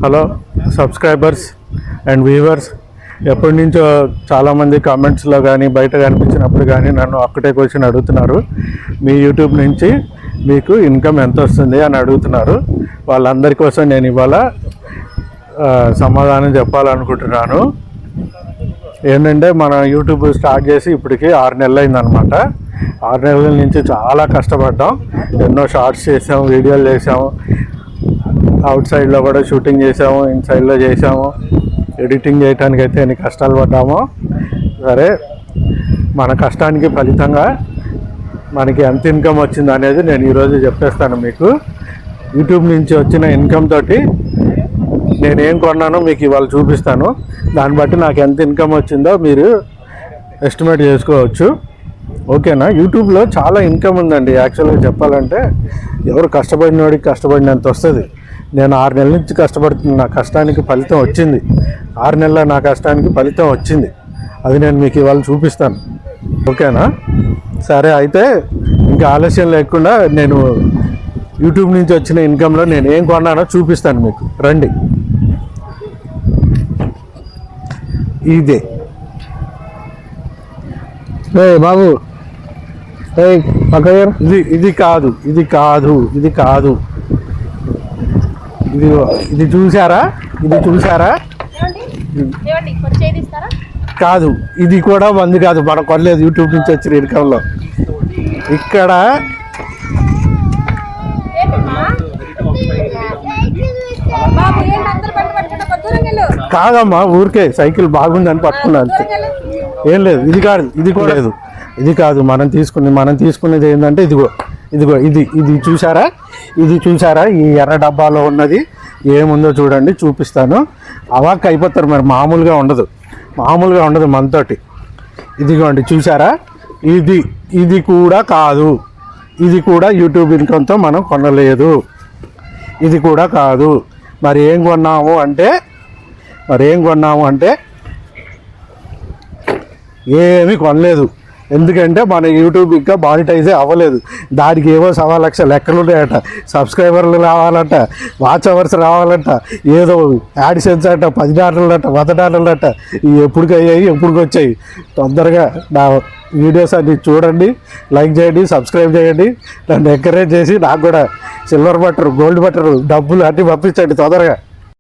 Hello subscribers and viewers, ఎప్పటి నుంచో చాలామంది కామెంట్స్లో కానీ బయట కనిపించినప్పుడు కానీ నన్ను ఒక్కటే క్వశ్చన్ అడుగుతున్నారు, మీ యూట్యూబ్ నుంచి మీకు ఇన్కమ్ ఎంత వస్తుంది అని అడుగుతున్నారు. వాళ్ళందరి కోసం నేను ఇవాళ సమాధానం చెప్పాలనుకుంటున్నాను. ఏంటంటే మన యూట్యూబ్ స్టార్ట్ చేసి ఇప్పటికి 6 నెలలు అయిందనమాట. 6 నెలల నుంచి చాలా కష్టపడ్డాం. ఎన్నో షార్ట్స్ చేసాము, వీడియోలు చేసాము, అవుట్ సైడ్లో కూడా షూటింగ్ చేసాము, ఇన్ సైడ్లో చేసాము. ఎడిటింగ్ చేయడానికి అయితే ఎన్ని కష్టాలు పడ్డామో. సరే, మన కష్టానికి ఫలితంగా మనకి ఎంత ఇన్కమ్ వచ్చింది అనేది నేను ఈరోజు చెప్పేస్తాను మీకు. యూట్యూబ్ నుంచి వచ్చిన ఇన్కమ్ తోటి నేనేం కొన్నానో మీకు ఇవాళ చూపిస్తాను. దాన్ని బట్టి నాకు ఎంత ఇన్కమ్ వచ్చిందో మీరు ఎస్టిమేట్ చేసుకోవచ్చు. ఓకేనా? యూట్యూబ్లో చాలా ఇన్కమ్ ఉందండి. యాక్చువల్గా చెప్పాలంటే ఎవరు కష్టపడిన వాడికి కష్టపడినంత వస్తుంది. నేను 6 నెలల నుంచి కష్టపడుతున్న, నా కష్టానికి ఫలితం వచ్చింది. 6 నెలల నా కష్టానికి ఫలితం వచ్చింది. అది నేను మీకు ఇవాళ చూపిస్తాను. ఓకేనా? సరే, అయితే ఇంకా ఆలస్యం లేకుండా నేను యూట్యూబ్ నుంచి వచ్చిన ఇన్కంలో నేను ఏం కొన్నానో చూపిస్తాను మీకు. రండి. ఇదే బాబు, ఇది కాదు, ఇది కాదు, ఇది కాదు. ఇది చూసారా? ఇది చూసారా? కాదు, ఇది కూడా మంది కాదు, మనం కొనలేదు. యూట్యూబ్ నుంచి వచ్చిన ఇన్కంలో ఇక్కడ కాదమ్మా, ఊరికే సైకిల్ బాగుందని పట్టుకున్నా అంతే. ఏం లేదు. ఇది కాదు, ఇది కూడా లేదు. ఇది కాదు, మనం తీసుకునేది ఏంటంటే ఇదిగో ఇదిగో ఇది చూసారా? ఇది చూసారా? ఈ ఎర్ర డబ్బాలో ఉన్నది ఏముందో చూడండి, చూపిస్తాను. అవాక్ అయిపోతారు. మరి మామూలుగా ఉండదు మనతోటి. ఇదిగోండి, చూసారా? ఇది కూడా కాదు. ఇది కూడా యూట్యూబ్ ఇన్కంతో మనం కొనలేదు. ఇది కూడా కాదు. మరి ఏం కొన్నాము అంటే ఏమీ కొనలేదు. ఎందుకంటే మన యూట్యూబ్ ఇంకా మానిటైజే అవ్వలేదు. దానికి ఏవో 1.25 లక్షల లెక్కలు ఉన్నాయట. సబ్స్క్రైబర్లు రావాలంట, వాచ్ అవర్స్ రావాలంట, ఏదో యాడ్సెన్స్ అంట, $10 $100 ఎప్పుడుకి వచ్చాయి. తొందరగా నా వీడియోస్ అన్ని చూడండి, లైక్ చేయండి, సబ్స్క్రైబ్ చేయండి, నన్ను ఎంకరేజ్ చేసి నాకు కూడా సిల్వర్ బట్టర్, గోల్డ్ బట్టర్ డబ్బులు అన్నీ పంపించండి తొందరగా.